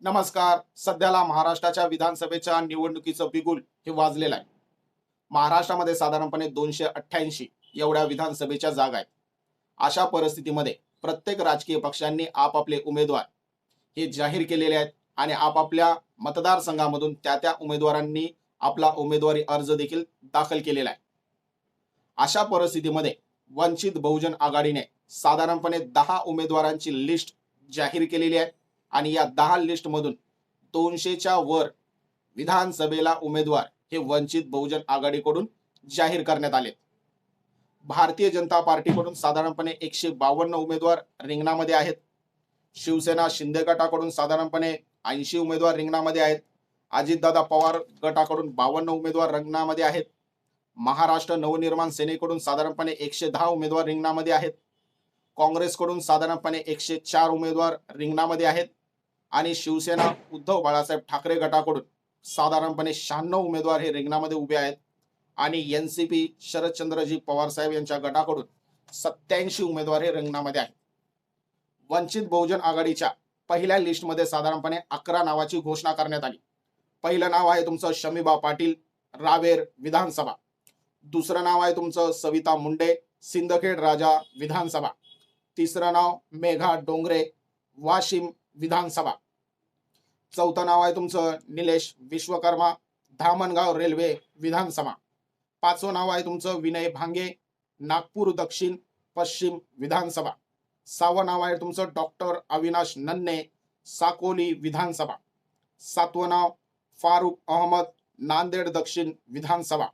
नमस्कार. सध्याला महाराष्ट्राच्या विधानसभेच्या निवडणुकीचं बिगुल हे वाजलेलं आहे. महाराष्ट्रामध्ये साधारणपणे 288 एवढ्या विधानसभेच्या जागा आहेत. अशा परिस्थितीमध्ये प्रत्येक राजकीय पक्षांनी आपापले उमेदवार हे जाहीर केलेले आहेत आणि आपापल्या मतदारसंघामधून त्या उमेदवारांनी आपला उमेदवारी अर्ज देखील दाखल केलेला आहे. अशा परिस्थितीमध्ये वंचित बहुजन आघाडीने साधारणपणे 10 उमेदवारांची लिस्ट जाहीर केलेली आहे आणि या 10 लिस्टमधून 200च्या वर विधानसभेला उमेदवार हे वंचित बहुजन आघाडीकडून जाहीर करण्यात आले. भारतीय जनता पार्टीकडून साधारणपणे 152 उमेदवार रिंगणामध्ये आहेत. शिवसेना शिंदे गटाकडून साधारणपणे 80 उमेदवार रिंगणामध्ये आहेत. अजितदादा पवार गटाकडून 52 उमेदवार रिंगणामध्ये आहेत. महाराष्ट्र नवनिर्माण सेनेकडून साधारणपणे 110 उमेदवार रिंगणामध्ये आहेत. काँग्रेसकडून साधारणपणे 104 उमेदवार रिंगणामध्ये आहेत आणि शिवसेना उद्धव बाळासाहेब ठाकरे गटाकडून साधारणपणे 96 उमेदवार हे रिंगणामध्ये उभे आहेत आणि एनसीपी शरदचंद्रजी पवार साहेब यांच्या गटाकडून 87 उमेदवार हे रिंगणामध्ये आहेत. वंचित बहुजन आघाडीच्या पहिल्या लिस्टमध्ये साधारणपणे 11 नावाची घोषणा करण्यात आली. पहिलं नाव आहे तुमचं शमीबा पाटील, रावेर विधानसभा. दुसरं नाव आहे तुमचं सविता मुंडे, सिंदखेड राजा विधानसभा. तिसरं नाव मेघा डोंगरे, वाशिम विधानसभा. चौथं नाव आहे तुमचं निलेश विश्वकर्मा, धामणगाव रेल्वे विधानसभा. पाचवं नाव आहे तुमचं विनय भांगे, नागपूर दक्षिण पश्चिम विधानसभा. सहावं नाव आहे तुमचं डॉक्टर अविनाश नन्ने, साकोली विधानसभा. सातवं नाव फारुख अहमद, नांदेड दक्षिण विधानसभा.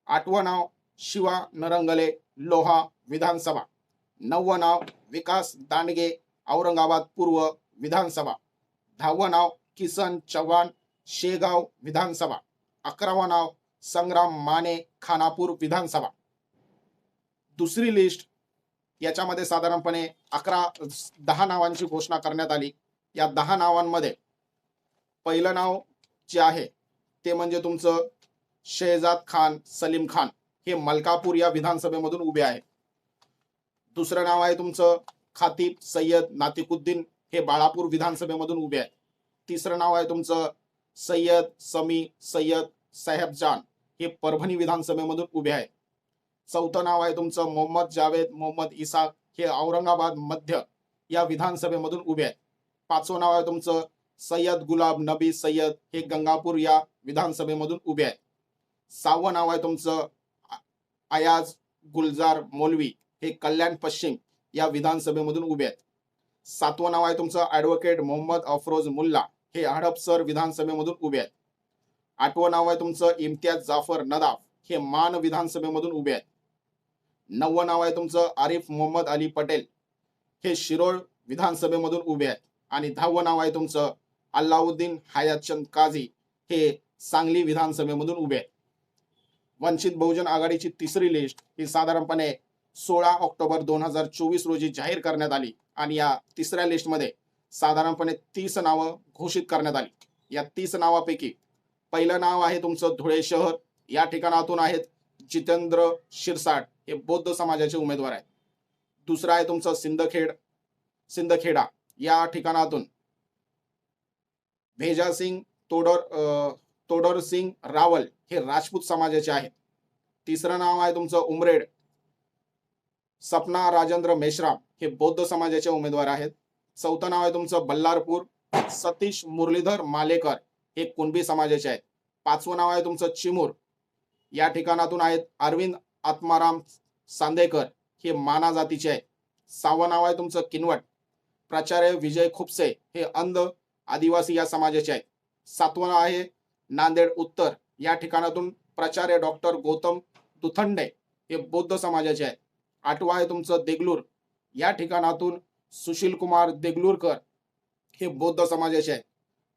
आठवं नाव शिवा नरंगले, लोहा विधानसभा. नववं नाव विकास दांडगे, औरंगाबाद पूर्व विधानसभा. 10वं नाव किसन चव्हाण, शेगाव विधानसभा. 11वं नाव संग्राम माने, खानापूर विधानसभा. दुसरी लिस्ट याच्यामध्ये साधारणपणे 10 नावांची घोषणा करण्यात आली. या 10 नावांमध्ये पहिलं नाव जे आहे ते म्हणजे तुमचं शेहजाद खान सलीम खान, हे मलकापूर या विधानसभेमधून उभे आहेत. दुसरं नाव आहे तुमचं खातीब सय्यद नातिकुद्दीन, हे बाळापूर विधानसभेमधून उभे आहेत. तिसरं नाव आहे तुमचं सय्यद समी सय्यद साहेबजान, हे परभणी विधानसभेमधून उभे आहेत. चौथं नाव आहे तुमचं मोहम्मद जावेद मोहम्मद इसाक, हे औरंगाबाद मध्य या विधानसभेमधून उभे आहेत. पाचवं नाव आहे तुमचं सय्यद गुलाब नबी सय्यद, हे गंगापूर या विधानसभेमधून उभे आहेत. सहावं नाव आहे तुमचं अयाज गुलजार मौलवी, हे कल्याण पश्चिम या विधानसभेमधून उभे आहेत. सातवं नाव आहे तुमचं ॲडव्होकेट मोहम्मद अफरोज मुल्ला, हे हडपसर विधानसभेमधून उभे आहेत. आठवं नाव आहे तुमचं इम्तियाज जाफर नदाफ, हे मान विधानसभेमधून उभे आहेत. नववं नाव आहे तुमचं आरिफ मोहम्मद अली पटेल, हे शिरोळ विधानसभेमधून उभे आहेत. आणि 10वं नाव आहे तुमचं अल्लाउद्दीन हयातचंद काझी, हे सांगली विधानसभेमधून उभे आहेत. वंचित बहुजन आघाडीची तिसरी लिस्ट ही साधारणपणे 16 ऑक्टोबर 2024 रोजी जाहीर करण्यात आली आणि या तिसऱ्या लिस्टमध्ये साधारणपणे 30 नावं घोषित करण्यात आली. या 30 नावापैकी पहिलं नाव आहे तुमचं धुळे शहर, या ठिकाणातून आहेत जितेंद्र शिरसाट, हे बौद्ध समाजाचे उमेदवार आहेत. दुसरं आहे तुमचं सिंदखेडा या ठिकाणातून भेजासिंग तोडरसिंग रावल, हे राजपूत समाजाचे आहेत. तिसरं नाव आहे तुमचं उमरेड, सपना राजेंद्र मेश्राम, हे बौद्ध समाजाचे उमेदवार आहेत. चौथं नाव आहे तुमचं बल्लारपूर, सतीश मुरलीधर मालेकर, हे कुणबी समाजाचे आहेत. पाचवं नाव आहे तुमचं चिमूर, या ठिकाणातून आहेत अरविंद आत्माराम सांदेकर, हे माना जातीचे आहेत. सहावं नाव आहे तुमचं किनवट, प्राचार्य विजय खुपसे, हे अंध आदिवासी या समाजाचे आहेत. सातवं आहे नांदेड उत्तर, या ठिकाणातून प्राचार्य डॉक्टर गौतम दुथंडे, हे बौद्ध समाजाचे आहेत. आठवं आहे तुमचं देगलूर, या ठिकाणातून सुशील कुमार देगलूरकर, हे बौद्ध समाजाचे आहेत.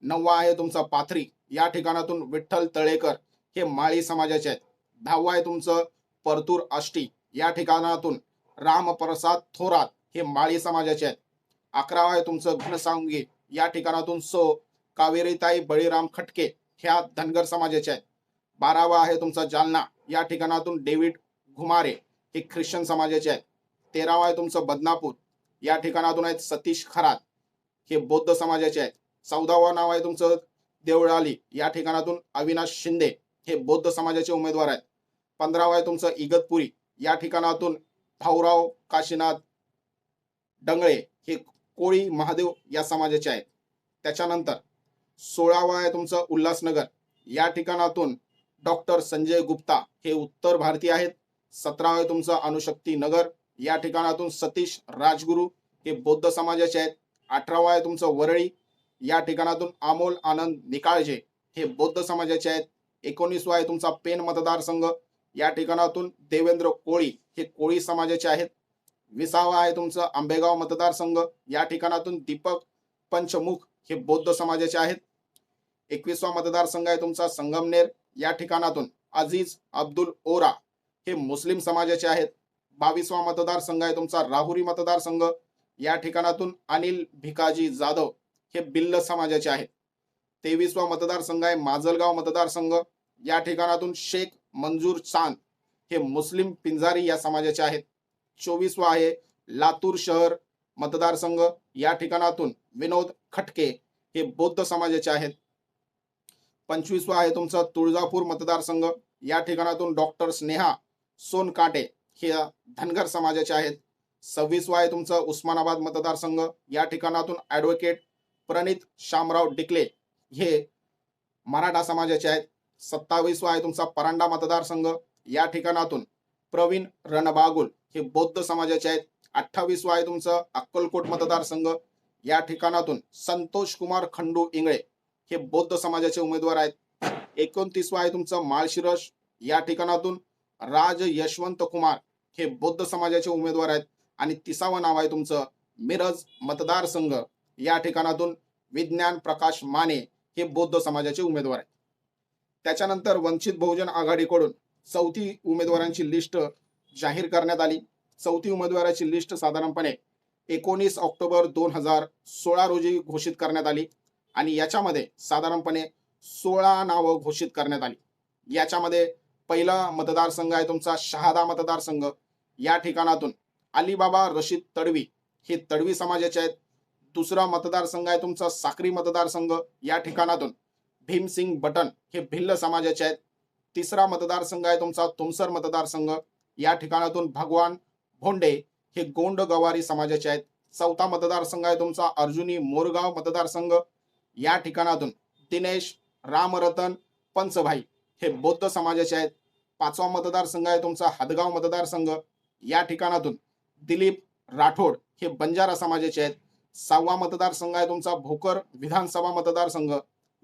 नववा आहे तुमचा पाथरी, या ठिकाणातून विठ्ठल तळेकर, हे माळी समाजाचे आहेत. 10वं आहे तुमचं परतूर आष्टी, या ठिकाणातून रामप्रसाद थोरात, हे माळी समाजाचे आहेत. 11वं आहे तुमचं घनसावंगी, या ठिकाणातून सो कावेरीताई बळीराम खटके, ह्या धनगर समाजाचे आहेत. 12वं आहे तुमचा जालना, या ठिकाणातून डेव्हिड घुमारे, हे ख्रिश्चन समाजाचे आहेत. 13वं आहे तुमचं बदनापूर, या ठिकाणातून आहेत सतीश खरात, हे बौद्ध समाजाचे आहेत. 14वं नाव आहे तुमचं देवळाली, या ठिकाणातून अविनाश शिंदे हे बौद्ध समाजाचे उमेदवार आहेत. 15वं आहे तुमचं इगतपुरी, या ठिकाणातून भाऊराव काशीनाथ डंगळे हे कोळी महादेव या समाजाचे आहेत. त्याच्यानंतर 16वं आहे तुमचं उल्हासनगर, या ठिकाणातून डॉक्टर संजय गुप्ता हे उत्तर भारतीय आहेत. 17वं आहे तुमचं अणुशक्ती नगर, या ठिकाणातून सतीश राजगुरू हे बौद्ध समाजाचे आहेत. 18वं आहे तुमचं वरळी, या ठिकाणातून अमोल आनंद निकाळजे हे बौद्ध समाजाचे आहेत. 19वां आहे तुमचा पेन मतदारसंघ, या ठिकाणातून देवेंद्र कोळी हे कोळी समाजाचे आहेत. 20वां आहे तुमचं आंबेगाव मतदारसंघ, या ठिकाणातून दीपक पंचमुख हे बौद्ध समाजाचे आहेत. 21वां मतदारसंघ आहे तुमचा संगमनेर, या ठिकाणातून अजीज अब्दुल ओरा हे मुस्लिम समाजाचे आहेत. 22वां मतदारसंघ आहे तुमचा राहुरी मतदारसंघ, या ठिकाणातून अनिल भिकाजी जाधव हे बिल्ल समाजाचे आहेत. 23वां मतदारसंघ आहे माजलगाव मतदारसंघ, या ठिकाणातून शेख मंजूर चांद हे मुस्लिम पिंजारी या समाजाचे आहेत. 24वां आहे लातूर शहर मतदारसंघ, या ठिकाणातून विनोद खटके हे बौद्ध समाजाचे आहेत. 25वां आहे तुमचा तुळजापूर मतदारसंघ, या ठिकाणातून डॉक्टर स्नेहा सोनकाटे हे धनगर समाजाचे आहेत. 26वां आहे तुमचं उस्मानाबाद मतदारसंघ, या ठिकाणातून ॲडव्होकेट प्रणित शामराव डिकले हे मराठा समाजाचे आहेत. 27वां आहे तुमचा परांडा मतदारसंघ, या ठिकाणातून प्रवीण रणबागुल हे बौद्ध समाजाचे आहेत. 28वां आहे तुमचं अक्कलकोट मतदारसंघ, या ठिकाणातून संतोष कुमार खंडू इंगळे हे बौद्ध समाजाचे उमेदवार आहेत. 29वां आहे तुमचं माळशिरस, या ठिकाणातून राज यशवंत कुमार हे बौद्ध समाजाचे उमेदवार आहेत. आणि 30वां नाव आहे तुमचं मिरज मतदारसंघ, या ठिकाणातून विज्ञान प्रकाश माने हे बौद्ध समाजाचे उमेदवार आहेत. त्याच्यानंतर वंचित बहुजन आघाडीकडून चौथी उमेदवारांची लिस्ट जाहीर करण्यात आली. चौथी उमेदवाराची लिस्ट साधारणपणे 19 ऑक्टोबर 2016 रोजी घोषित करण्यात आली आणि याच्यामध्ये साधारणपणे 16 नावं घोषित करण्यात आली. याच्यामध्ये पहिला मतदारसंघ आहे तुमचा शहादा मतदारसंघ, या ठिकाणातून अलीबाबा रशीद तडवी हे तडवी समाजाचे आहेत. दुसरा मतदारसंघ आहे तुमचा साक्री मतदारसंघ, या ठिकाणातून भीमसिंग बटन हे भिल्ल समाजाचे आहेत. तिसरा मतदारसंघ आहे तुमचा तुमसर मतदारसंघ, या ठिकाणातून भगवान भोंडे हे गोंड गवारी समाजाचे आहेत. चौथा मतदारसंघ आहे तुमचा अर्जुनी मोरगाव मतदारसंघ, या ठिकाणातून दिनेश रामरतन पंचभाई हे बौद्ध समाजाचे आहेत. पाचवा मतदारसंघ आहे तुमचा हदगाव मतदारसंघ, या ठिकाणातून दिलीप राठोड हे बंजारा समाजाचे आहेत. सहावा मतदारसंघ आहे तुमचा भोकर विधानसभा मतदारसंघ,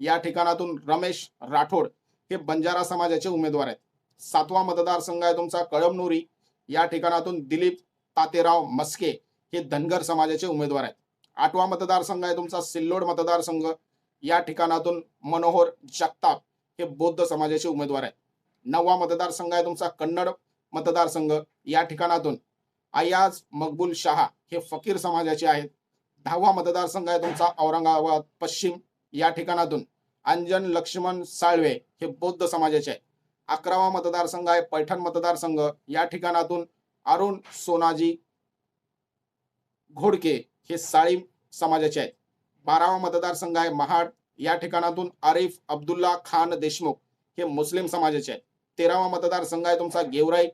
या ठिकाणातून रमेश राठोड हे बंजारा समाजाचे उमेदवार आहेत. सातवा मतदारसंघ आहे तुमचा कळमनुरी, या ठिकाणातून दिलीप तातेराव मस्के हे धनगर समाजाचे उमेदवार आहेत. आठवा मतदारसंघ आहे तुमचा सिल्लोड मतदारसंघ, या ठिकाणातून मनोहर जगताप हे बौद्ध समाजाचे उमेदवार आहेत. नववा मतदारसंघ आहे तुमचा कन्नड मतदारसंघ, या ठिकाणातून अयाज मकबूल शहा हे फकीर समाजाचे आहेत. 10वा मतदारसंघ आहे तुमचा औरंगाबाद पश्चिम, या ठिकाणातून अंजन लक्ष्मण साळवे हे बौद्ध समाजाचे आहेत. 11वा मतदारसंघ आहे पैठण मतदारसंघ, या ठिकाणातून अरुण सोनाजी घोडके हे साळी समाजाचे आहेत. 12वा मतदारसंघ आहे महाड, या ठिकाणातून आरिफ अब्दुल्ला खान देशमुख हे मुस्लिम समाजाचे आहेत. 13वा मतदारसंघ आहे तुमचा गेवराई,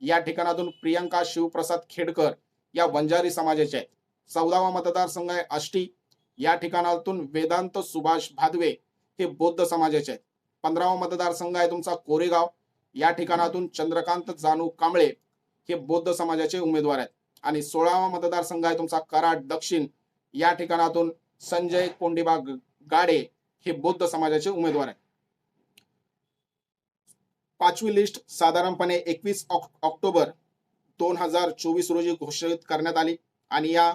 या ठिकाणातून प्रियंका शिवप्रसाद खेडकर या वंजारी समाजाचे आहेत. 14वा मतदारसंघ आहे आष्टी, या ठिकाणातून वेदांत सुभाष भादवे हे बौद्ध समाजाचे आहेत. 15वा मतदारसंघ आहे तुमचा कोरेगाव, या ठिकाणातून चंद्रकांत जानू कांबळे हे बौद्ध समाजाचे उमेदवार आहेत. आणि 16वा मतदारसंघ आहे तुमचा कराड दक्षिण, या ठिकाणातून संजय कोंडिबा गाडे हे बौद्ध समाजाचे उमेदवार आहेत. पाचवी लिस्ट साधारणपणे 21 ऑक्टोबर 2024 रोजी घोषित करण्यात आली आणि या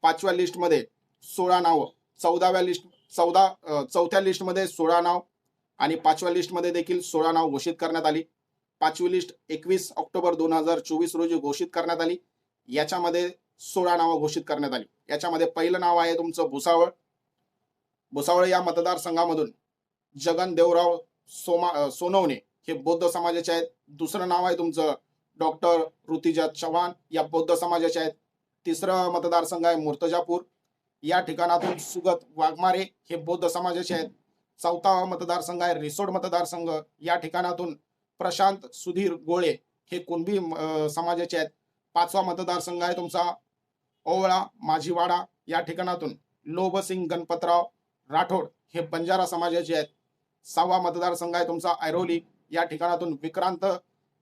पाचव्या लिस्टमध्ये 16 नावं, चौथ्या लिस्टमध्ये 16 नाव आणि पाचव्या लिस्टमध्ये देखील 16 नाव घोषित करण्यात आली. पाचवी लिस्ट 21 ऑक्टोबर 2024 रोजी घोषित करण्यात आली. याच्यामध्ये 16 नावं घोषित करण्यात आली. याच्यामध्ये पहिलं नाव आहे तुमचं भुसावळ. भुसावळ या मतदारसंघामधून जगन देवराव सोनवणे हे बौद्ध समाजाचे आहेत. दुसरं नाव आहे तुमचं डॉक्टर ऋतिजा चव्हाण या बौद्ध समाजाचे आहेत. तिसरं मतदारसंघ आहे मुर्तजापूर, या ठिकाणातून सुगत वाघमारे हे बौद्ध समाजाचे आहेत. चौथा मतदारसंघ आहे रिसोड मतदारसंघ. या ठिकाणातून प्रशांत सुधीर गोळे हे कुणबी समाजाचे आहेत. पाचवा मतदारसंघ आहे तुमचा ओवळा माझीवाडा. या ठिकाणातून लोभसिंग गणपतराव राठोड हे बंजारा समाजाचे आहेत. सहावा मतदारसंघ आहे तुमचा ऐरोली. या ठिकाणातून विक्रांत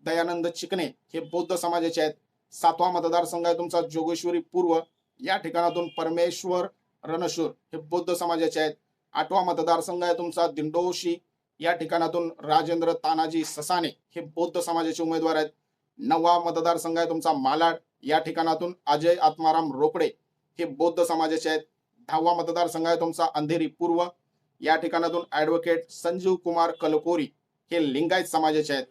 दयानंद चिकणे हे बौद्ध समाजाचे आहेत. सातवा मतदारसंघ आहे तुमचा जोगेश्वरी पूर्व. या ठिकाणातून परमेश्वर रणशूर हे बौद्ध समाजाचे आहेत. आठवा मतदारसंघ आहे तुमचा दिंडोशी. या ठिकाणातून राजेंद्र तानाजी ससाने हे बौद्ध समाजाचे उमेदवार आहेत. नववा मतदारसंघ आहे तुमचा मालाड. या ठिकाणातून अजय आत्माराम रोकडे हे बौद्ध समाजाचे आहेत. दहावा मतदारसंघ आहे तुमचा अंधेरी पूर्व. या ठिकाणातून ॲडव्होकेट संजीव कुमार कलकोरी हे लिंगायत समाजाचे आहेत.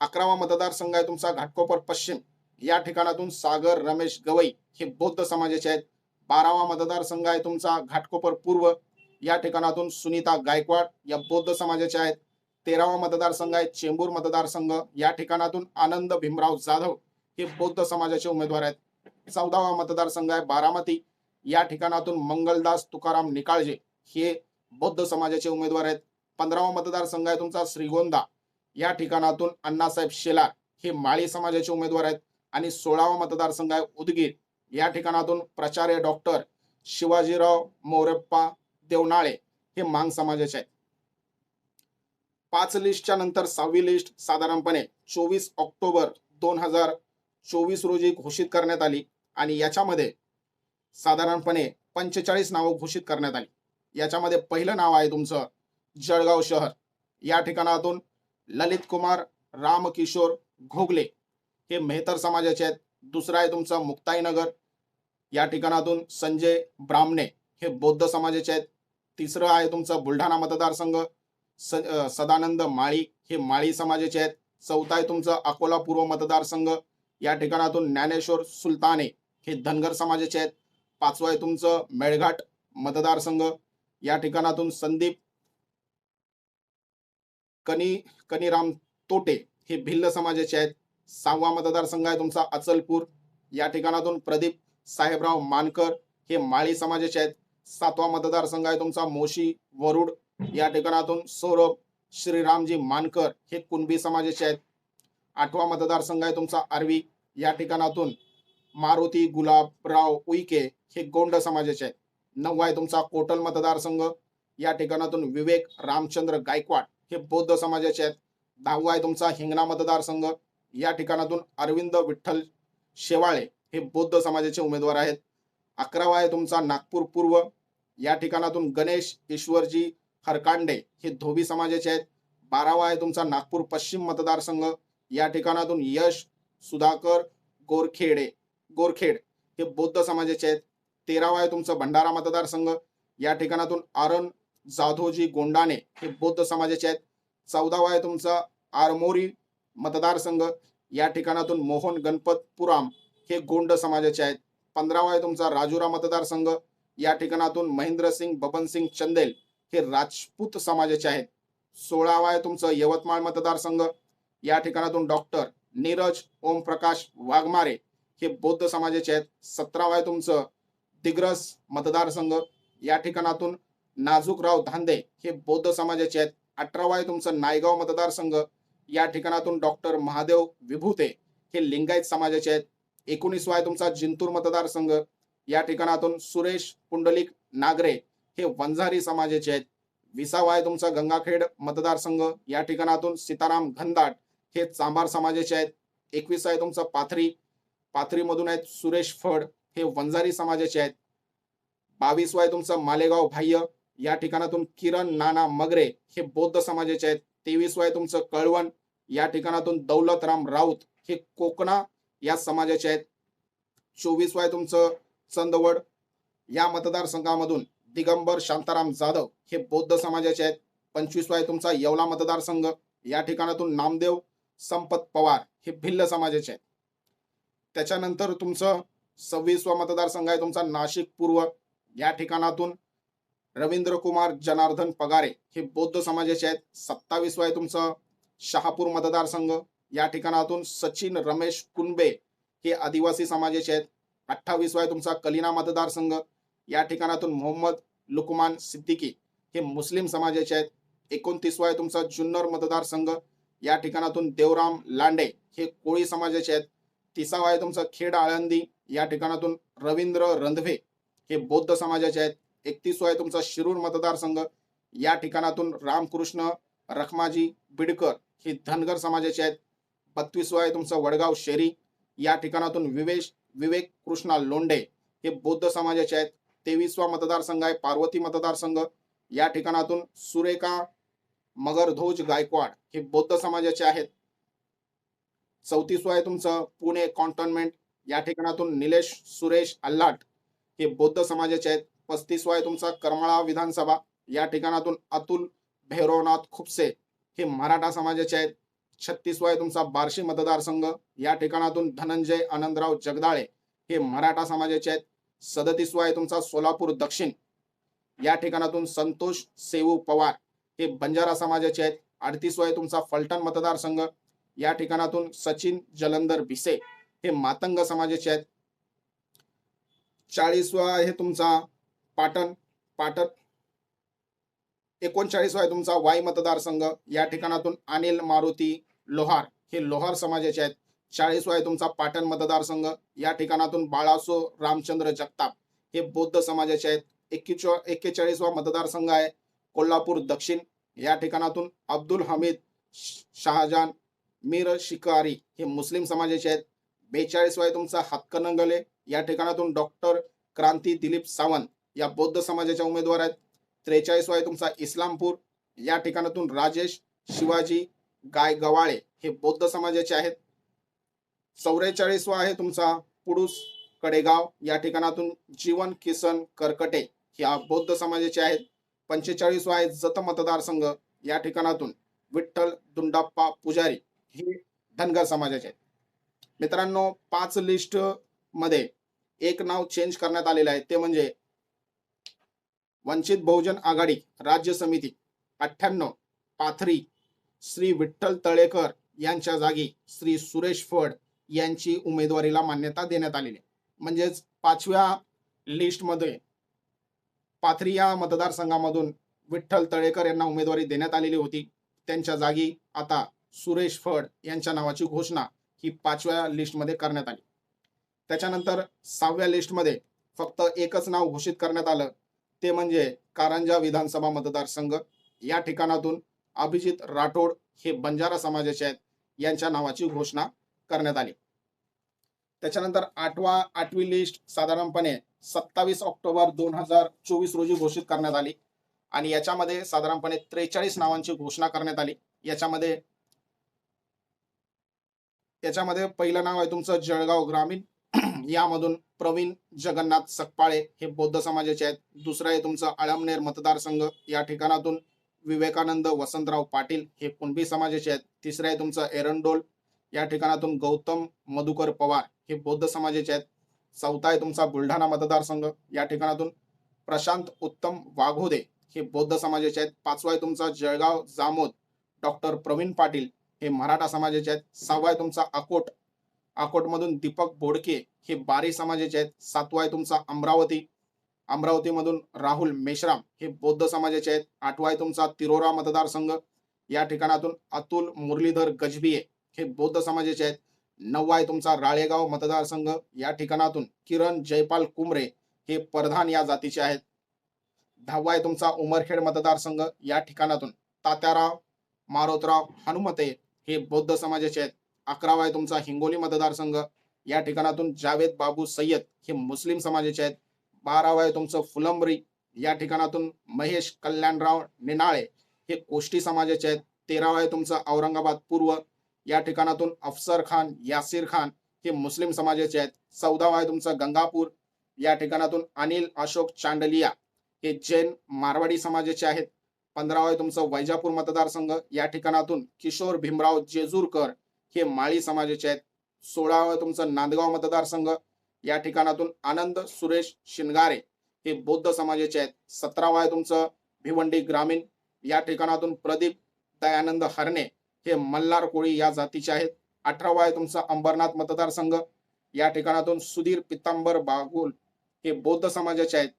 11वा मतदारसंघ आहे तुमचा घाटकोपर पश्चिम. या ठिकाणातून सागर रमेश गवई हे बौद्ध समाजाचे आहेत. 12वा मतदारसंघ आहे तुमचा घाटकोपर पूर्व. या ठिकाणातून सुनीता गायकवाड या बौद्ध समाजाच्या आहेत. 13वा मतदारसंघ आहे चेंबूर मतदारसंघ. या ठिकाणातून आनंद भीमराव जाधव हे बौद्ध समाजाचे उमेदवार आहेत. 14वा मतदारसंघ आहे बारामती. या ठिकाणातून मंगलदास तुकाराम निकाळजे हे बौद्ध समाजाचे उमेदवार आहेत. 15वा मतदारसंघ आहे तुमचा श्रीगोंदा. या ठिकाणातून अण्णासाहेब शेलार हे माळी समाजाचे उमेदवार आहेत. आणि 16वा मतदारसंघ आहे उदगीर. या ठिकाणातून प्राचार्य डॉक्टर शिवाजीराव मोरेप्पा देवनाळे हे मांग समाजाचे आहेत. 5 लिस्टच्या नंतर 6वी लिस्ट साधारणपणे 24 ऑक्टोबर 2024 रोजी घोषित करण्यात आली आणि याच्यामध्ये साधारणपणे 45 नावं घोषित करण्यात आली. याच्यामध्ये पहिलं नाव आहे तुमचं जळगाव शहर. या ठिकाणातून ललित कुमार रामकिशोर घोगले हे मेहतर समाजाचे आहेत. दुसरं आहे तुमचं मुक्ताईनगर. या ठिकाणातून संजय ब्राह्मणे हे बौद्ध समाजाचे आहेत. तिसरं आहे तुमचं बुलढाणा मतदारसंघ. सदानंद माळी हे माळी समाजाचे आहेत. चौथा आहे तुमचं अकोला पूर्व मतदारसंघ. या ठिकाणातून ज्ञानेश्वर सुलताने हे धनगर समाजाचे आहेत. पाचवं आहे तुमचं मेळघाट मतदारसंघ. या ठिकाणातून संदीप कनीराम तोटे हे भिल्ल समाजाचे आहेत. 6वा मतदारसंघ आहे तुमचा अचलपूर. या ठिकाणातून प्रदीप साहेबराव मानकर हे माळी समाजाचे आहेत. 7वा मतदारसंघ आहे तुमचा मोशी वरुड. या ठिकाणातून सौरभ श्रीरामजी मानकर हे कुणबी समाजाचे आहेत. 8वा मतदारसंघ आहे तुमचा आर्वी. या ठिकाणातून मारुती गुलाबराव उईके हे गोंड समाजाचे आहेत. 9वा आहे तुमचा कोटल मतदारसंघ. या ठिकाणातून विवेक रामचंद्र गायकवाड हे बौद्ध समाजाचे आहेत. 10वा आहे तुमचा हिंगणा मतदारसंघ. या ठिकाणातून अरविंद विठ्ठल शेवाळे हे बौद्ध समाजाचे उमेदवार आहेत. 11वा आहे तुमचा नागपूर पूर्व. या ठिकाणातून गणेश ईश्वरजी हरकांडे हे धोबी समाजाचे आहेत. 12वा आहे तुमचा नागपूर पश्चिम मतदारसंघ. या ठिकाणातून यश सुधाकर गोरखेड हे बौद्ध समाजाचे आहेत. 13वा आहे तुमचं भंडारा मतदारसंघ. या ठिकाणातून आरण जाधवजी गोंडाने हे बौद्ध समाजाचे आहेत. 14वा आहे तुमचा आरमोरी मतदारसंघ. या ठिकाणातून मोहन गणपत पुराम हे गोंड समाजाचे आहेत. 15वा आहे तुमचा राजुरा मतदारसंघ. या ठिकाणातून महेंद्रसिंग बबनसिंग चंदेल हे राजपूत समाजाचे आहेत. 16वा आहे तुमचं यवतमाळ मतदारसंघ. या ठिकाणातून डॉक्टर नीरज ओमप्रकाश वाघमारे हे बौद्ध समाजाचे आहेत. 17वा आहे तुमचं दिग्रस मतदारसंघ. या ठिकाणातून नाजूकराव धांदे हे बौद्ध समाजाचे आहेत. 18वा आहे तुमचं नायगाव मतदारसंघ. या ठिकाणातून डॉक्टर महादेव विभूते हे लिंगायत समाजाचे आहेत. 19वा आहे तुमचा जिंतूर मतदारसंघ. या ठिकाणातून सुरेश पुंडलिक नागरे हे वंजारी समाजाचे आहेत. 20वा आहे तुमचा गंगाखेड मतदारसंघ. या ठिकाणातून सीताराम घनदाट हे चांभार समाजाचे आहेत. 21 आहे तुमचं पाथरीमधून आहेत सुरेश फड हे वंजारी समाजाचे आहेत. 22वा आहे तुमचं मालेगाव बाह्य. या ठिकाणातून किरण नाना मगरे हे बौद्ध समाजाचे आहेत. 23वा आहे तुमचं कळवण. या ठिकाणातून दौलतराम राऊत हे कोकणा या समाजाचे आहेत. 24वा आहे तुमचं चंदवड. या मतदारसंघामधून दिगंबर शांताराम जाधव हे बौद्ध समाजाचे आहेत. 25वा आहे तुमचा येवला मतदारसंघ. या ठिकाणातून नामदेव संपत पवार हे भिल्ल समाजाचे आहेत. त्याच्यानंतर तुमचं 26वा मतदारसंघ आहे तुमचा नाशिक पूर्व. या ठिकाणातून रवींद्र कुमार जनार्दन पगारे हे बौद्ध समाजाचे आहेत. 27वा आहे तुमचं शहापूर मतदारसंघ. या ठिकाणातून सचिन रमेश कुनबे हे आदिवासी समाजाचे आहेत. 28 आहे तुमचा कलिना मतदारसंघ, या ठिकाणातून मोहम्मद लुकमान सिद्दीकी हे मुस्लिम समाजाचे आहेत. 29 आहे तुमचा जुन्नर मतदारसंघ, या ठिकाणातून देवराम लांडे हे कोळी समाजाचे आहेत. 30 आहे तुमचा खेड आळंदी, या ठिकाणातून रवींद्र रंधवे हे बौद्ध समाजाचे आहेत. 31 आहे तुमचा शिरूर मतदारसंघ, या ठिकाणातून रामकृष्ण रखमाजी बिडकर हे धनगर समाजाचे आहेत. 32 आहे तुमचा वडगाव शेरी, या ठिकाणातून विवेक कृष्णा लोंढे हे बौद्ध समाजाचे आहेत. 23वा मतदारसंघ आहे पार्वती मतदारसंघ, या ठिकाणातून सुरेखा मगरध्वज गायकवाड हे बौद्ध समाजाचे आहेत. 34 आहे तुमचं पुणे कॉन्टोन्मेंट, या ठिकाणातून निलेश सुरेश अल्लाट हे बौद्ध समाजाचे आहेत. 35 आहे तुमचा करमाळा विधानसभा, या ठिकाणातून अतुल भैरवनाथ खुपसे हे मराठा समाजाचे आहेत. 36 आहे तुमचा बार्शी मतदारसंघ, या ठिकाणातून धनंजय आनंदराव जगदाळे हे मराठा समाजाचे आहेत. 37 आहे तुमचा सोलापूर दक्षिण, या ठिकाणातून संतोष सेवू पवार हे बंजारा समाजाचे आहेत. 38 आहे तुमचा फलटण मतदारसंघ, या ठिकाणातून सचिन जलंधर भिसे हे मातंग समाजाचे आहेत. 40वा आहे तुमचा पाटण 39 आहे तुमचा वाई मतदारसंघ, या ठिकाणातून अनिल मारुती लोहार हे लोहार समाजाचे आहेत. 40 आहे तुमचा पाटण मतदारसंघ, या ठिकाणातून बाळासो रामचंद्र जगताप हे बौद्ध समाजाचे आहेत. 41वा मतदारसंघ आहे कोल्हापूर दक्षिण, या ठिकाणातून अब्दुल हमीद शहाजान मीर शिकारी हे मुस्लिम समाजाचे आहेत. 42 आहे तुमचा हातकणंगले, या ठिकाणातून डॉक्टर क्रांती दिलीप सावंत या बौद्ध समाजाच्या उमेदवार आहेत. 43 आहे तुमचा इस्लामपूर, या ठिकाणातून राजेश शिवाजी गायगवाळे हे बौद्ध समाजाचे आहेत. 44वा आहे तुमचा पुडूस कडेगाव, या ठिकाणातून जीवन किसन करकटे ह्या बौद्ध समाजाचे आहेत. 45वा आहे जत मतदारसंघ, या ठिकाणातून विठ्ठल दुंडाप्पा पुजारी हे धनगर समाजाचे आहेत. मित्रांनो, 5 लिस्ट मध्ये एक नाव चेंज करण्यात आलेलं आहे, ते म्हणजे वंचित बहुजन आघाडी राज्य समिती 98 पाथरी श्री विठ्ठल तळेकर यांच्या जागी श्री सुरेश फड यांची उमेदवारीला मान्यता देण्यात आलेली आहे. म्हणजेच 5व्या लिस्टमध्ये पाथरी या मतदारसंघामधून विठ्ठल तळेकर यांना उमेदवारी देण्यात आलेली होती. त्यांच्या जागी आता सुरेश फड यांच्या नावाची घोषणा ही 5व्या लिस्टमध्ये करण्यात आली. त्याच्यानंतर 6व्या लिस्टमध्ये फक्त एकच नाव घोषित करण्यात आलं, ते म्हणजे कारंजा विधानसभा मतदारसंघ, या ठिकाणातून अभिजित राठोड हे बंजारा समाजाचे आहेत, यांच्या नावाची घोषणा करण्यात आली. त्याच्यानंतर 8वी लिस्ट साधारणपणे 27 ऑक्टोबर 2024 रोजी घोषित करण्यात आली आणि याच्यामध्ये साधारणपणे 43 नावांची घोषणा करण्यात आली. याच्यामध्ये पहिलं नाव आहे तुमचं जळगाव ग्रामीण, यामधून प्रवीण जगन्नाथ सकपाळे हे बौद्ध समाजाचे आहेत. दुसरं आहे तुमचं आळमनेर मतदारसंघ, या ठिकाणातून विवेकानंद वसंतराव पाटील हे कुणबी समाजाचे आहेत. तिसरं आहे तुमचं एरंडोल, या ठिकाणातून गौतम मधुकर पवार हे बौद्ध समाजाचे आहेत. चौथा आहे तुमचा बुलढाणा मतदारसंघ, या ठिकाणातून प्रशांत उत्तम वाघोदे हे बौद्ध समाजाचे आहेत. 5वा आहे तुमचा जळगाव जामोद, डॉक्टर प्रवीण पाटील हे मराठा समाजाचे आहेत. 6वा आहे तुमचा अकोटमधून दीपक बोडके हे बारी समाजाचे आहेत. 7वा आहे तुमचा अमरावतीमधून राहुल मेश्राम हे बौद्ध समाजाचे आहेत. 8वा आहे तुमचा तिरोरा मतदारसंघ, या ठिकाणातून अतुल मुरलीधर गजभिये हे बौद्ध समाजाचे आहेत. 9वा आहे तुमचा राळेगाव मतदारसंघ, या ठिकाणातून किरण जयपाल कुमरे हे परधान या जातीचे आहेत. 10वा आहे तुमचा उमरखेड मतदारसंघ, या ठिकाणातून तात्याराव मारोतराव हनुमते हे बौद्ध समाजाचे आहेत. 11वा आहे तुमचा हिंगोली मतदारसंघ, या ठिकाणातून जावेद बाबू सय्यद हे मुस्लिम समाजाचे आहेत. 12वा आहे तुमचं फुलंब्री, या ठिकाणातून महेश कल्याणराव निनाळे हे कोष्टी समाजाचे आहेत. 13वा आहे तुमचं औरंगाबाद पूर्व, या ठिकाणातून अफसर खान यासिर खान हे मुस्लिम समाजाचे आहेत. 14वा आहे तुमचं गंगापूर, या ठिकाणातून अनिल अशोक चांडलिया हे जैन मारवाडी समाजाचे आहेत. 15वा आहे तुमचं वैजापूर मतदारसंघ, या ठिकाणातून किशोर भीमराव जेजूरकर हे माळी समाजाचे आहेत. 16वा आहे तुमचं नांदगाव मतदारसंघ, या ठिकाणातून आनंद सुरेश शिनगारे हे बौद्ध समाजाचे आहेत. 17वा आहे तुमचं भिवंडी ग्रामीण, या ठिकाणातून प्रदीप दयानंद हरणे हे मल्हार कोळी या जातीचे आहेत. 18वा आहे तुमचा अंबरनाथ मतदारसंघ, या ठिकाणातून सुधीर पितांबर बागुल हे बौद्ध समाजाचे आहेत.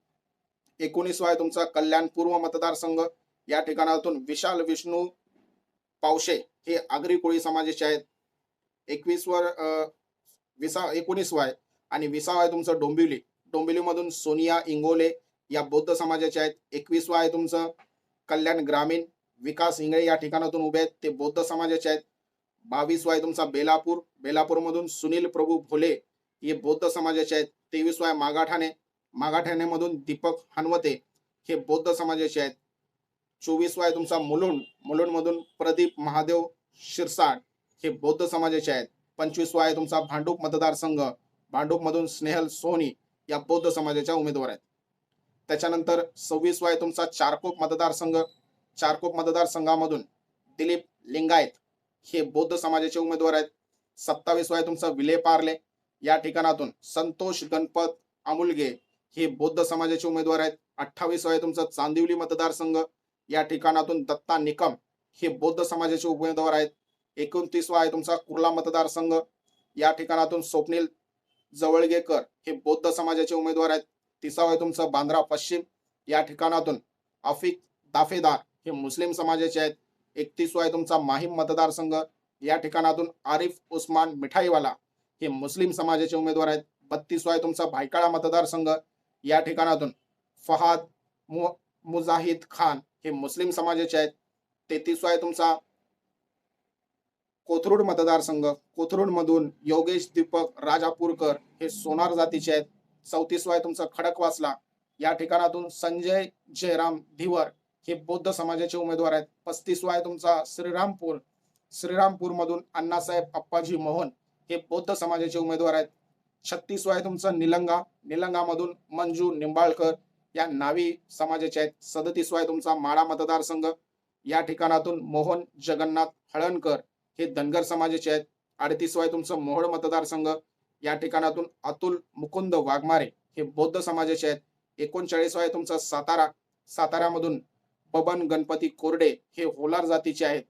19 आहे तुमचा कल्याण पूर्व मतदारसंघ, या ठिकाणातून विशाल विष्णू पावशे हे आगरी कोळी समाजाचे आहेत. 21 वर 19 आहे आणि 20 आहे तुमचं डोंबिवली, डोंबिवलीमधून सोनिया इंगोले या बौद्ध समाजाचे आहेत. 21 आहे तुमचं कल्याण ग्रामीण, विकास इंगळे या ठिकाणातून उभे आहेत, ते बौद्ध समाजाचे आहेत. 22 आहे तुमचा बेलापूर, बेलापूरमधून सुनील प्रभू भोले हे बौद्ध समाजाचे आहेत. 23 आहे मागाठाणे, मागाठाणेमधून दीपक हनवते हे बौद्ध समाजाचे आहेत. 24 आहे तुमचा मुलुंड, मुलुंडमधून प्रदीप महादेव शिरसाट हे बौद्ध समाजाचे आहेत. 25 आहे तुमचा भांडूप मतदारसंघ, भांडूपमधून स्नेहल सोनी या बौद्ध समाजाच्या उमेदवार आहेत. त्याच्यानंतर 26 आहे तुमचा चारकोप मतदारसंघ, चारकोप मतदारसंघामधून दिलीप लिंगायत हे बौद्ध समाजाचे उमेदवार आहेत. 27 आहे तुमचा विलेपार्ले, या ठिकाणातून संतोष गणपत अमुलगे हे बौद्ध समाजाचे उमेदवार आहेत. 28 आहे तुमचा चांदिवली मतदारसंघ, या ठिकाणातून दत्ता निकम हे बौद्ध समाजाचे उमेदवार आहेत. 29 आहे तुमचा कुर्ला मतदारसंघ, या ठिकाणातून स्वप्नील जवळगेकर हे बौद्ध समाजाचे उमेदवार आहेत. 30 आहे तुमचा बांद्रा पश्चिम, या ठिकाणातून अफिक दाफेदार हे मुस्लिम समाजाचे आहेत. 31 आहे तुमचा माहीम मतदारसंघ, या ठिकाणातून आरिफ उस्मान मिठाईवाला हे मुस्लिम समाजाचे उमेदवार आहेत. 32 आहे तुमचा भायखळा मतदारसंघ, या ठिकाणातून फहाद मुजाहिद खान हे मुस्लिम समाजाचे आहेत. 33 आहे तुमचा कोथरूड मतदारसंघ, कोथरूड मधून योगेश दीपक राजापूरकर हे सोनार जातीचे आहेत. 34 आहे तुमचा खडकवासला, या ठिकाणातून संजय जयराम धिवर हे बौद्ध समाजाचे उमेदवार आहेत. 35 आहे तुमचा श्रीरामपूर, श्रीरामपूर मधून अण्णासाहेब अप्पाजी मोहन हे बौद्ध समाजाचे उमेदवार आहेत. 36 आहे तुमचा निलंगा, निलंगा मधून मंजू निंबाळकर या नावी समाजाचे आहेत. 37 आहे तुमचा माडा मतदारसंघ, या ठिकाणातून मोहन जगन्नाथ हळणकर हे धनगर समाजाचे आहेत. 38 आहे तुमचं मोहोळ मतदारसंघ, या ठिकाणातून अतुल मुकुंद वाघमारे हे बौद्ध समाजाचे आहेत. 39 आहे तुमचा सातारा, साताऱ्यामधून बबन गणपती कोरडे हे होलार जातीचे आहेत.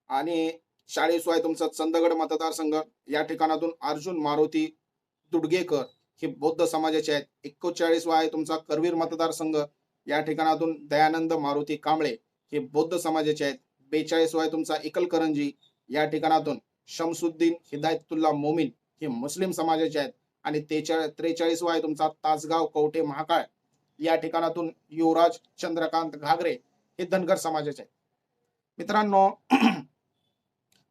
आणि 40 आहे तुमचा चंदगड मतदारसंघ, या ठिकाणातून अर्जुन मारुती दुडगेकर हे बौद्ध समाजाचे आहेत. 41 आहे तुमचा करवीर मतदारसंघ, या ठिकाणातून दयानंद मारुती कांबळे हे बौद्ध समाजाचे आहेत. 42 आहे तुमचा इकलकरंजी, या ठिकाणातून शमसुद्दीन हिदायतुल्ला मोमीन हे मुस्लिम समाजाचे आहेत. आणि 43 आहे तुमचा तासगाव कवठे महाकाळ, या ठिकाणातून युवराज चंद्रकांत घागरे हे धनगर समाजाचे आहेत. मित्रांनो,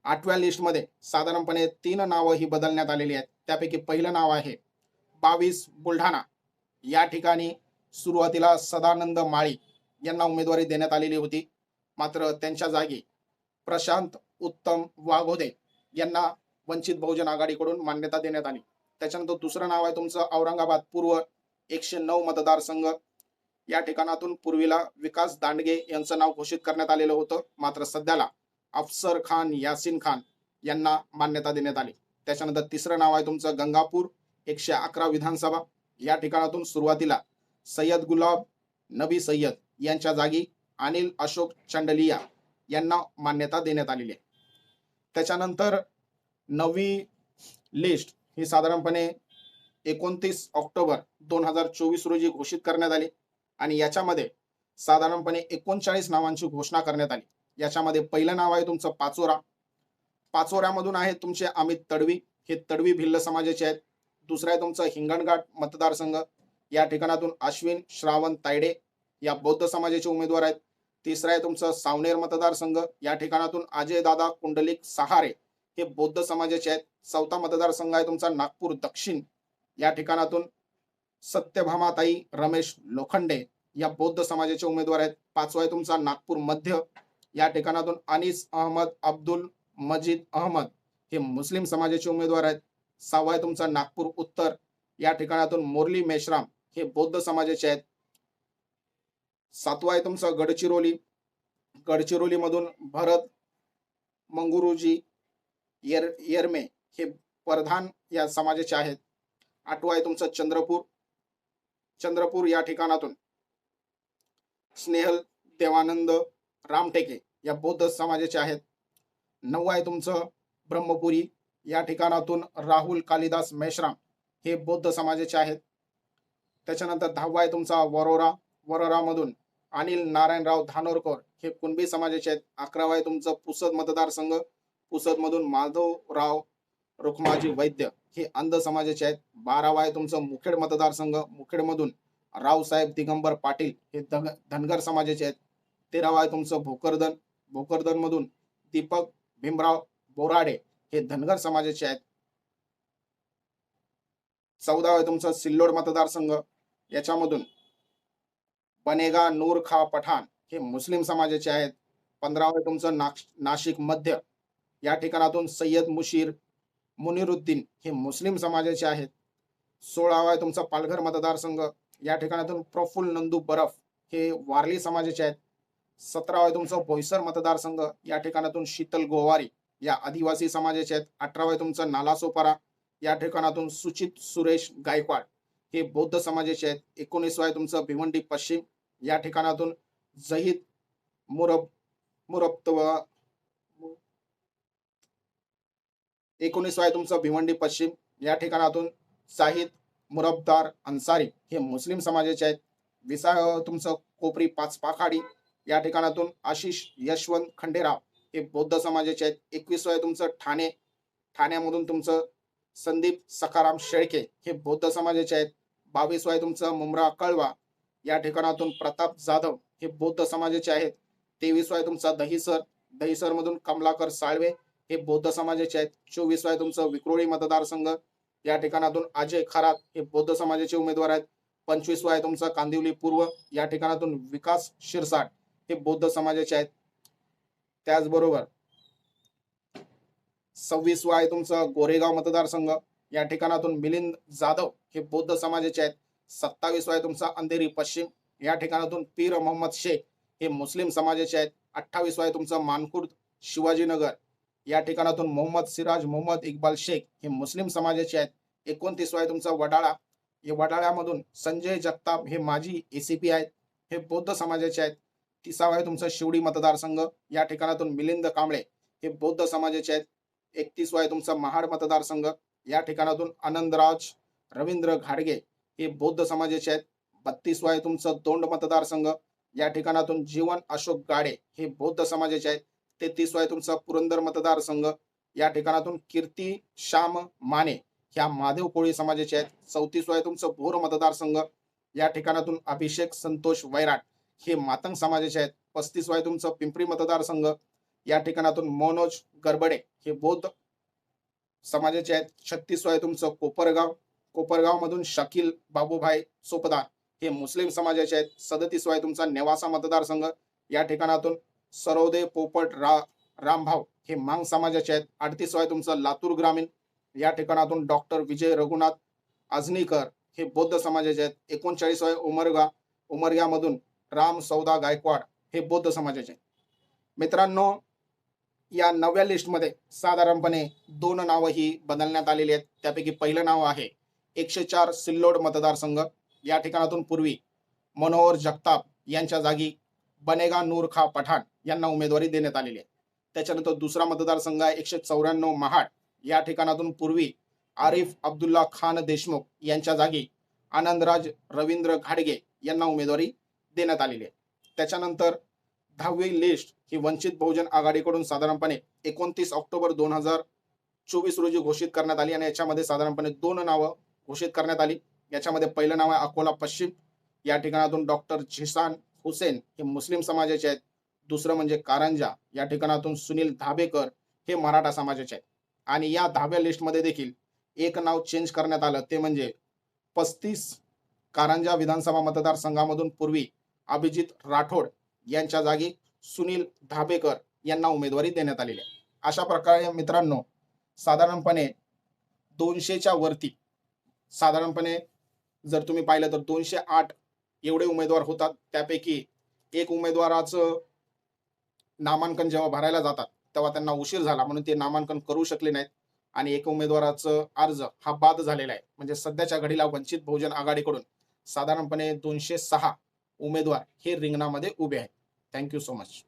8व्या लिस्ट मध्ये साधारणपणे 3 नावं ही बदलण्यात आलेली आहेत. त्यापैकी पहिलं नाव आहे 22 बुलढाणा, या ठिकाणी सुरुवातीला सदानंद माळी यांना उमेदवारी देण्यात आलेली होती, मात्र त्यांच्या जागी प्रशांत उत्तम वाघोदे यांना वंचित बहुजन आघाडीकडून मान्यता देण्यात आली. त्याच्यानंतर दुसरं नाव आहे तुमचं औरंगाबाद पूर्व 109 मतदारसंघ, या ठिकाणातून पूर्वीला विकास दांडगे यांचं नाव घोषित करण्यात आलेलं होतं, मात्र सध्याला अफसर खान यासिन खान यांना मान्यता देण्यात आली. त्याच्यानंतर तिसरं नाव आहे तुमचं गंगापूर 111 विधानसभा, या ठिकाणातून सुरुवातीला सय्यद गुलाब नबी सय्यद यांच्या जागी अनिल अशोक चंडलिया यांना मान्यता देण्यात आलेली आहे. त्याच्यानंतर 9वी लिस्ट ही साधारणपणे 29 ऑक्टोबर 2024 रोजी घोषित करण्यात आली आणि याच्यामध्ये साधारणपणे 39 नावांची घोषणा करण्यात आली. याच्यामध्ये पहिलं नाव आहे तुमचं पाचोरा, पाचोऱ्यामधून आहे तुमचे अमित तडवी, हे तडवी भिल्ल समाजाचे आहेत. दुसरं आहे तुमचं हिंगणघाट मतदारसंघ, या ठिकाणातून अश्विन श्रावण तायडे या बौद्ध समाजाचे उमेदवार आहेत. तिसरं आहे तुमचं सावनेर मतदारसंघ, या ठिकाणातून अजय दादा कुंडलिक सहारे हे बौद्ध समाजाचे आहेत. चौथा मतदारसंघ आहे तुमचा नागपूर दक्षिण, या ठिकाणातून सत्यभामाताई रमेश लोखंडे या बौद्ध समाजाचे उमेदवार आहेत. पाचवा आहे तुमचा नागपूर मध्य, या ठिकाणातून अनीस अहमद अब्दुल मजीद अहमद हे मुस्लिम समाजाचे उमेदवार आहेत. सहावा आहे तुमचा नागपूर उत्तर, या ठिकाणातून मुरली मेश्राम हे बौद्ध समाजाचे आहेत. सातवा आहे तुमचा गडचिरोली, गडचिरोली मधून भरत मंगुरुजी येरमे हे प्रधान या समाजाचे आहेत. आठवा आहे तुमचं चंद्रपूर, चंद्रपूर या ठिकाणातून स्नेहल देवानंद रामटेके या बौद्ध समाजाचे आहेत. नववा आहे तुमचं ब्रह्मपुरी, या ठिकाणातून राहुल कालिदास मेश्राम हे बौद्ध समाजाचे आहेत. त्याच्यानंतर 10वा आहे तुमचा वरोरा. वरोरामधून अनिल नारायणराव धानोरकर हे कुणबी समाजाचे आहेत. 11वा आहे तुमचं पुसद मतदारसंघ. पुसदमधून माधवराव रुखमाजी वैद्य हे अंध समाजाचे आहेत. 12वा आहे तुमचं मुखेड मतदारसंघ. मुखेडमधून रावसाहेब दिगंबर पाटील हे धनगर समाजाचे आहेत. 13वा आहे तुमचं भोकरदन. भोकरदन मधून दीपक भीमराव बोराडे हे धनगर समाजाचे आहेत. 14वा आहे तुमचं सिल्लोड मतदारसंघ. याच्यामधून बनेगा नूर खा पठाण हे मुस्लिम समाजाचे आहेत. 15वा आहे तुमचं नाशिक मध्य. या ठिकाणातून सय्यद मुनिरुद्दीन हे मुस्लिम समाजाचे आहेत. 16वा आहे तुमचा पालघर मतदारसंघ. या ठिकाणातून प्रफुल्ल नंदू बरफ हे वारली समाजाचे आहेत. 17वा आहे तुमचं बोईसर मतदारसंघ. या ठिकाणातून शीतल गोवारी या आदिवासी समाजाचे आहेत. 18वा आहे तुमचं नालासोपारा. या ठिकाणातून सुचित सुरेश गायकवाड हे बौद्ध समाजाचे आहेत. 19वा आहे तुमचं भिवंडी पश्चिम. या ठिकाणातून जहीद मुरब्तव 19वा आहे तुमचं भिवंडी पश्चिम. या ठिकाणातून जाहिद मुरब्दार अन्सारी हे मुस्लिम समाजाचे आहेत. 20वा तुमचं कोपरी पाचपाखाडी. या ठिकाणातून आशिष यशवंत खंडेराव हे बौद्ध समाजाचे आहेत. 21वा आहे तुमचं ठाणे. ठाण्यामधून तुमचं संदीप सखाराम शेळके हे बौद्ध समाजाचे आहेत. 22वा आहे तुमचं मुमरा कळवा. या ठिकाणातून प्रताप जाधव हे बौद्ध समाजाचे आहेत. 23वा आहे तुमचा दहिसर. दहिसर मधून कमलाकर साळवे हे बौद्ध समाजाचे आहेत. 24वा आहे तुमचं विक्रोळी मतदारसंघ. या ठिकाणातून अजय खरात हे बौद्ध समाजाचे उमेदवार आहेत. 25वा आहे तुमचा कांदिवली पूर्व. या ठिकाणातून विकास शिरसाट हे बौद्ध समाजाचे आहेत. त्याचबरोबर 26वा आहे तुमचं गोरेगाव मतदारसंघ. या ठिकाणातून मिलिंद जाधव हे बौद्ध समाजाचे आहेत. 27वा आहे तुमचा अंधेरी पश्चिम. या ठिकाणातून पीर मोहम्मद शेख हे मुस्लिम समाजाचे आहेत. 28वा आहे तुमचं मानखुर्द शिवाजीनगर. या ठिकाणातून मोहम्मद सिराज मोहम्मद इक्बाल शेख हे मुस्लिम समाजाचे आहेत. 29वा आहे तुमचा वडाळा. या वडाळ्यामधून संजय जगताप हे माजी एसीपी आहेत, हे बौद्ध समाजाचे आहेत. 30वा आहे तुमचा शिवडी मतदारसंघ. या ठिकाणातून मिलिंद कांबळे हे बौद्ध समाजाचे आहेत. 31वा आहे तुमचा महाड मतदारसंघ. या ठिकाणातून आनंदराज रवींद्र घाडगे हे बौद्ध समाजाचे आहेत. 32वा आहे तुमचं दोंड मतदारसंघ. या ठिकाणातून जीवन अशोक गाडे हे बौद्ध समाजाचे आहेत. 33वा आहे तुमचा पुरंदर मतदारसंघ. या ठिकाणातून कीर्ती श्याम माने ह्या महादेव कोळी समाजाचे आहेत. 34वा आहे तुमचं भोर मतदारसंघ. या ठिकाणातून अभिषेक संतोष वैराट हे मातंग समाजाचे आहेत. 35वा आहे तुमचं पिंपरी मतदारसंघ. या ठिकाणातून मनोज गरबडे हे बौद्ध समाजाचे आहेत. 36वा आहे तुमचं कोपरगाव. कोपरगाव मधून शकील बाबूभाई सोपदार हे मुस्लिम समाजाचे आहेत. 37वा आहे तुमचा नेवासा मतदारसंघ. या ठिकाणातून सरोदे पोपट रामभाव हे मांग समाजाचे आहेत. 38वा आहे तुमचं लातूर ग्रामीण. या ठिकाणातून डॉक्टर विजय रघुनाथ आजनीकर हे बौद्ध समाजाचे आहेत. 39वा आहे उमरगा मधून राम सौदा गायकवाड हे बौद्ध समाजाचे आहेत. मित्रांनो, या नव्या लिस्टमध्ये साधारणपणे 2 नावं ही बदलण्यात आलेली आहेत. त्यापैकी पहिलं नाव आहे 104 सिल्लोड मतदारसंघ. या ठिकाणातून पूर्वी मनोहर जगताप यांच्या जागी बनेगा नूर खा पठाण यांना उमेदवारी देण्यात आलेली आहे. त्याच्यानंतर दुसरा मतदारसंघ आहे 194 महाड. या ठिकाणातून पूर्वी आरिफ अब्दुल्ला खान देशमुख यांच्या जागी आनंदराज रवींद्र घाडगे यांना उमेदवारी देण्यात आलेली आहे. त्याच्यानंतर 10वी लिस्ट ही वंचित बहुजन आघाडीकडून साधारणपणे 29 ऑक्टोबर 2024 रोजी घोषित करण्यात आली आणि याच्यामध्ये साधारणपणे 2 नावं घोषित करण्यात आली. याच्यामध्ये पहिलं नाव आहे अकोला पश्चिम. या ठिकाणातून डॉक्टर झिसान हुसेन हे मुस्लिम समाजाचे आहेत. दुसरं म्हणजे कारंजा. या ठिकाणातून सुनील धाबेकर हे मराठा समाजाचे आहेत. आणि या 10व्या लिस्टमध्ये देखील एक नाव चेंज करण्यात आलं, ते म्हणजे 35 कारंजा विधानसभा मतदारसंघामधून पूर्वी अभिजित राठोड यांच्या जागी सुनील धाबेकर यांना उमेदवारी देण्यात आलेली आहे. अशा प्रकारे मित्रांनो, साधारणपणे 200च्या वरती साधारणपणे जर तुम्ही पाहिलं तर 208 एवढे उमेदवार होतात. त्यापैकी एक उमेदवाराचं नामांकन जेव्हा भरायला जातात तेव्हा त्यांना उशीर झाला म्हणून ते नामांकन करू शकले नाहीत आणि एक उमेदवाराचं अर्ज हा बाद झालेला आहे. म्हणजे सध्याच्या घडीला वंचित बहुजन आघाडीकडून साधारणपणे 206 उमेदवार हे रिंगणामध्ये उभे आहेत. Thank you so much.